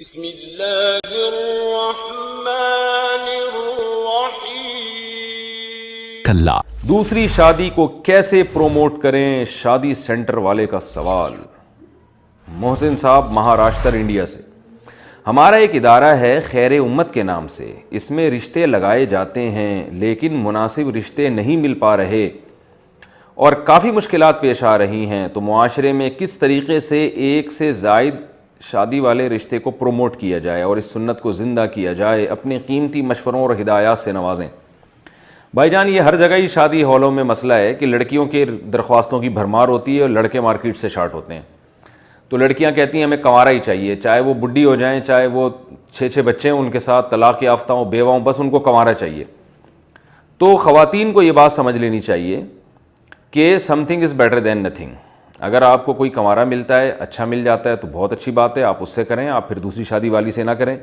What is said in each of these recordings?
بسم اللہ الرحمن الرحیم۔ کلا دوسری شادی کو کیسے پروموٹ کریں، شادی سینٹر والے کا سوال۔ محسن صاحب مہاراشٹر انڈیا سے۔ ہمارا ایک ادارہ ہے خیر امت کے نام سے، اس میں رشتے لگائے جاتے ہیں لیکن مناسب رشتے نہیں مل پا رہے اور کافی مشکلات پیش آ رہی ہیں، تو معاشرے میں کس طریقے سے ایک سے زائد شادی والے رشتے کو پروموٹ کیا جائے اور اس سنت کو زندہ کیا جائے؟ اپنے قیمتی مشوروں اور ہدایات سے نوازیں۔ بھائی جان، یہ ہر جگہ ہی شادی ہالوں میں مسئلہ ہے کہ لڑکیوں کے درخواستوں کی بھرمار ہوتی ہے اور لڑکے مارکیٹ سے شارٹ ہوتے ہیں۔ تو لڑکیاں کہتی ہیں ہمیں کنوارا ہی چاہیے، چاہے وہ بڈھی ہو جائیں، چاہے وہ 6 بچے ہیں ان کے ساتھ، طلاق یافتہ ہوں، بیوہ ہوں، بس ان کو کنوارا چاہیے۔ تو خواتین کو یہ بات سمجھ لینی چاہیے کہ some thing is better than nothing. اگر آپ کو کوئی کنوارا ملتا ہے، اچھا مل جاتا ہے تو بہت اچھی بات ہے، آپ اس سے کریں، آپ پھر دوسری شادی والی سے نہ کریں۔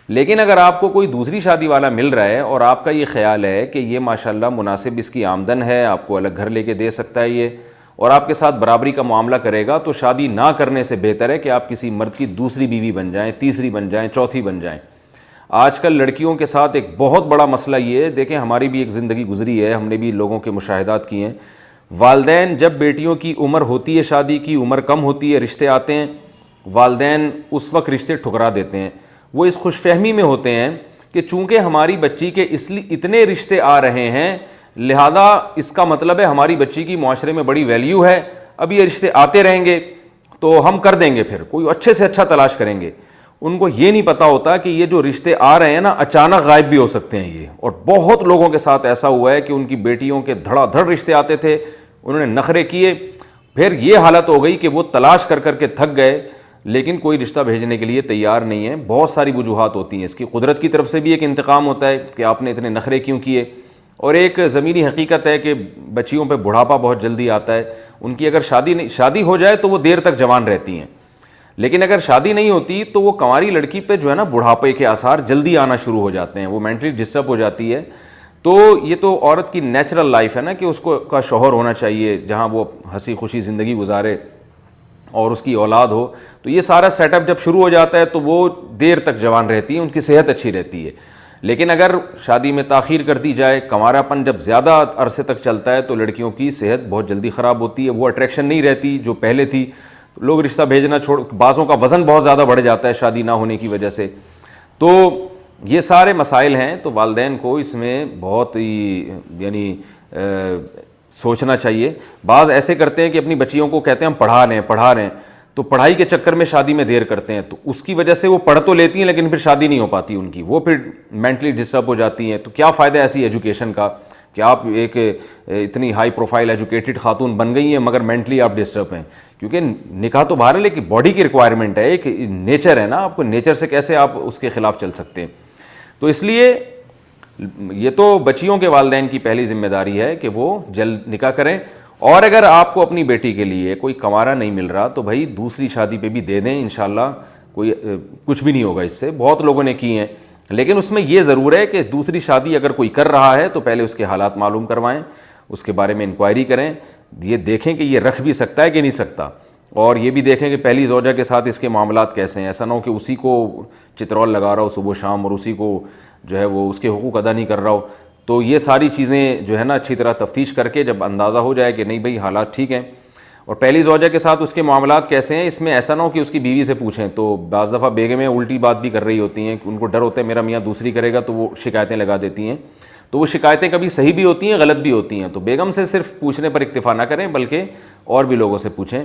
لیکن اگر آپ کو کوئی دوسری شادی والا مل رہا ہے اور آپ کا یہ خیال ہے کہ یہ ماشاءاللہ مناسب اس کی آمدن ہے، آپ کو الگ گھر لے کے دے سکتا ہے یہ، اور آپ کے ساتھ برابری کا معاملہ کرے گا، تو شادی نہ کرنے سے بہتر ہے کہ آپ کسی مرد کی دوسری بیوی بن جائیں، تیسری بن جائیں، چوتھی بن جائیں۔ آج کل لڑکیوں کے ساتھ ایک بہت بڑا مسئلہ یہ ہے، دیکھیں ہماری بھی ایک زندگی گزری ہے، ہم نے بھی لوگوں کے مشاہدات کیے ہیں۔ والدین جب بیٹیوں کی عمر ہوتی ہے، شادی کی عمر کم ہوتی ہے، رشتے آتے ہیں، والدین اس وقت رشتے ٹھکرا دیتے ہیں۔ وہ اس خوش فہمی میں ہوتے ہیں کہ چونکہ ہماری بچی کے اس لیے اتنے رشتے آ رہے ہیں، لہذا اس کا مطلب ہے ہماری بچی کی معاشرے میں بڑی ویلیو ہے، اب یہ رشتے آتے رہیں گے تو ہم کر دیں گے، پھر کوئی اچھے سے اچھا تلاش کریں گے۔ ان کو یہ نہیں پتہ ہوتا کہ یہ جو رشتے آ رہے ہیں نا، اچانک غائب بھی ہو سکتے ہیں یہ، اور بہت لوگوں کے ساتھ ایسا ہوا ہے کہ ان کی بیٹیوں کے دھڑا دھڑ رشتے آتے تھے، انہوں نے نخرے کیے، پھر یہ حالت ہو گئی کہ وہ تلاش کر کر کے تھک گئے لیکن کوئی رشتہ بھیجنے کے لیے تیار نہیں ہے۔ بہت ساری وجوہات ہوتی ہیں اس کی، قدرت کی طرف سے بھی ایک انتقام ہوتا ہے کہ آپ نے اتنے نخرے کیوں کیے، اور ایک زمینی حقیقت ہے کہ بچیوں پہ بڑھاپا بہت جلدی آتا ہے۔ ان کی اگر شادی ہو جائے تو وہ دیر تک جوان رہتی ہیں، لیکن اگر شادی نہیں ہوتی تو وہ کنواری لڑکی پہ جو ہے نا بڑھاپے کے آثار جلدی آنا شروع ہو جاتے ہیں، وہ مینٹلی ڈسٹرب ہو جاتی ہے۔ تو یہ تو عورت کی نیچرل لائف ہے نا کہ اس کو کا شوہر ہونا چاہیے جہاں وہ ہنسی خوشی زندگی گزارے اور اس کی اولاد ہو، تو یہ سارا سیٹ اپ جب شروع ہو جاتا ہے تو وہ دیر تک جوان رہتی ہیں، ان کی صحت اچھی رہتی ہے۔ لیکن اگر شادی میں تاخیر کر دی جائے، کنوارا پن جب زیادہ عرصے تک چلتا ہے تو لڑکیوں کی صحت بہت جلدی خراب ہوتی ہے، وہ اٹریکشن نہیں رہتی جو پہلے تھی، لوگ رشتہ بھیجنا بعضوں کا وزن بہت زیادہ بڑھ جاتا ہے شادی نہ ہونے کی وجہ سے۔ تو یہ سارے مسائل ہیں، تو والدین کو اس میں بہت ہی سوچنا چاہیے۔ بعض ایسے کرتے ہیں کہ اپنی بچیوں کو کہتے ہیں ہم پڑھا رہے ہیں، تو پڑھائی کے چکر میں شادی میں دیر کرتے ہیں، تو اس کی وجہ سے وہ پڑھ تو لیتی ہیں لیکن پھر شادی نہیں ہو پاتی ان کی، وہ پھر مینٹلی ڈسٹرب ہو جاتی ہیں۔ تو کیا فائدہ ایسی ایجوکیشن کا کہ آپ ایک اتنی ہائی پروفائل ایجوکیٹڈ خاتون بن گئی ہیں مگر مینٹلی آپ ڈسٹرب ہیں، کیونکہ نکاح تو بہرحال ایک باڈی کی ریکوائرمنٹ ہے، ایک نیچر ہے نا، آپ کو نیچر سے کیسے آپ اس کے خلاف چل سکتے ہیں؟ تو اس لیے یہ تو بچیوں کے والدین کی پہلی ذمہ داری ہے کہ وہ جلد نکاح کریں، اور اگر آپ کو اپنی بیٹی کے لیے کوئی کنوارا نہیں مل رہا تو بھائی دوسری شادی پہ بھی دے دیں، انشاءاللہ کوئی کچھ بھی نہیں ہوگا اس سے، بہت لوگوں نے کی ہیں۔ لیکن اس میں یہ ضرور ہے کہ دوسری شادی اگر کوئی کر رہا ہے تو پہلے اس کے حالات معلوم کروائیں، اس کے بارے میں انکوائری کریں، یہ دیکھیں کہ یہ رکھ بھی سکتا ہے کہ نہیں سکتا، اور یہ بھی دیکھیں کہ پہلی زوجہ کے ساتھ اس کے معاملات کیسے ہیں۔ ایسا نہ ہو کہ اسی کو چترول لگا رہا ہو صبح و شام اور اسی کو جو ہے وہ اس کے حقوق ادا نہیں کر رہا ہو۔ تو یہ ساری چیزیں جو ہے نا اچھی طرح تفتیش کر کے جب اندازہ ہو جائے کہ نہیں بھئی حالات ٹھیک ہیں، اور پہلی زوجہ کے ساتھ اس کے معاملات کیسے ہیں، اس میں ایسا نہ ہو کہ اس کی بیوی سے پوچھیں، تو بعض دفعہ بیگمیں الٹی بات بھی کر رہی ہوتی ہیں، ان کو ڈر ہوتا ہے میرا میاں دوسری کرے گا تو وہ شکایتیں لگا دیتی ہیں، تو وہ شکایتیں کبھی صحیح بھی ہوتی ہیں غلط بھی ہوتی ہیں۔ تو بیگم سے صرف پوچھنے پر اکتفا نہ کریں بلکہ اور بھی لوگوں سے پوچھیں۔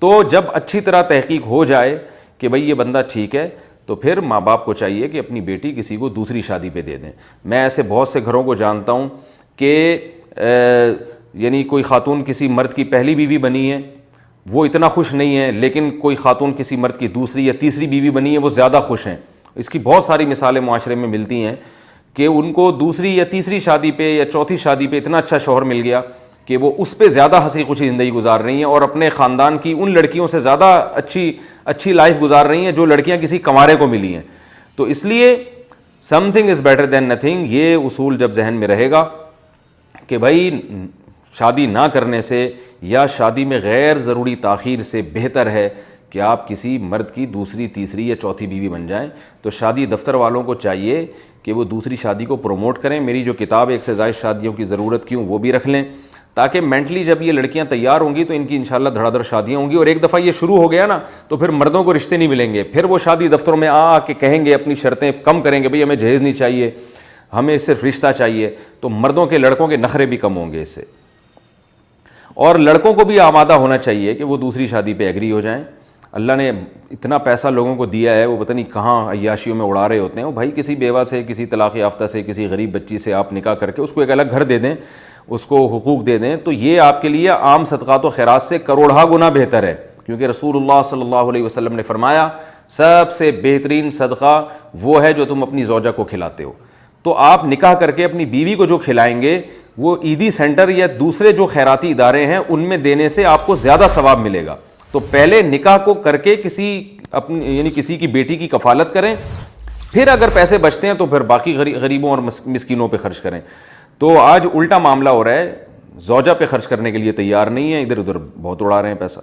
تو جب اچھی طرح تحقیق ہو جائے کہ بھئی یہ بندہ ٹھیک ہے، تو پھر ماں باپ کو چاہیے کہ اپنی بیٹی کسی کو دوسری شادی پہ دے دیں۔ میں ایسے بہت سے گھروں کو جانتا ہوں کہ کوئی خاتون کسی مرد کی پہلی بیوی بنی ہے، وہ اتنا خوش نہیں ہے، لیکن کوئی خاتون کسی مرد کی دوسری یا تیسری بیوی بنی ہے، وہ زیادہ خوش ہیں۔ اس کی بہت ساری مثالیں معاشرے میں ملتی ہیں کہ ان کو دوسری یا تیسری شادی پہ یا چوتھی شادی پہ اتنا اچھا شوہر مل گیا کہ وہ اس پہ زیادہ ہنسی خوشی زندگی گزار رہی ہیں، اور اپنے خاندان کی ان لڑکیوں سے زیادہ اچھی لائف گزار رہی ہیں جو لڑکیاں کسی کنوارے کو ملی ہیں۔ تو اس لیے some thing is better than nothing, یہ اصول جب ذہن میں رہے گا کہ بھائی شادی نہ کرنے سے یا شادی میں غیر ضروری تاخیر سے بہتر ہے کہ آپ کسی مرد کی دوسری تیسری یا چوتھی بیوی بن جائیں. تو شادی دفتر والوں کو چاہیے کہ وہ دوسری شادی کو پروموٹ کریں. میری جو کتاب ایک سے زائد شادیوں کی ضرورت کیوں وہ بھی رکھ لیں, تاکہ مینٹلی جب یہ لڑکیاں تیار ہوں گی تو ان کی انشاءاللہ دھڑا دھڑ شادیاں ہوں گی. اور ایک دفعہ یہ شروع ہو گیا نا تو پھر مردوں کو رشتے نہیں ملیں گے. پھر وہ شادی دفتروں میں آ کے کہیں گے, اپنی شرطیں کم کریں گے, بھئی ہمیں جہیز نہیں چاہیے, ہمیں صرف رشتہ چاہیے. تو مردوں کے لڑکوں کے نخرے بھی کم ہوں گے اس سے. اور لڑکوں کو بھی آمادہ ہونا چاہیے کہ وہ دوسری شادی پہ ایگری ہو جائیں. اللہ نے اتنا پیسہ لوگوں کو دیا ہے, وہ پتہ نہیں کہاں عیاشیوں میں اڑا رہے ہوتے ہیں. وہ بھائی کسی بیوہ سے, کسی طلاق یافتہ سے, کسی غریب بچی سے آپ نکاح کر کے اس کو ایک الگ گھر دے دیں, اس کو حقوق دے دیں, تو یہ آپ کے لیے عام صدقات و خیرات سے کروڑہ گنا بہتر ہے. کیونکہ رسول اللہ صلی اللہ علیہ وسلم نے فرمایا سب سے بہترین صدقہ وہ ہے جو تم اپنی زوجہ کو کھلاتے ہو. تو آپ نکاح کر کے اپنی بیوی کو جو کھلائیں گے وہ عیدی سینٹر یا دوسرے جو خیراتی ادارے ہیں ان میں دینے سے آپ کو زیادہ ثواب ملے گا. تو پہلے نکاح کو کر کے کسی اپنی یعنی کسی کی بیٹی کی کفالت کریں, پھر اگر پیسے بچتے ہیں تو پھر باقی غریبوں اور مسکینوں پہ خرچ کریں. تو آج الٹا معاملہ ہو رہا ہے, زوجہ پہ خرچ کرنے کے لیے تیار نہیں ہے, ادھر ادھر بہت اڑا رہے ہیں پیسہ.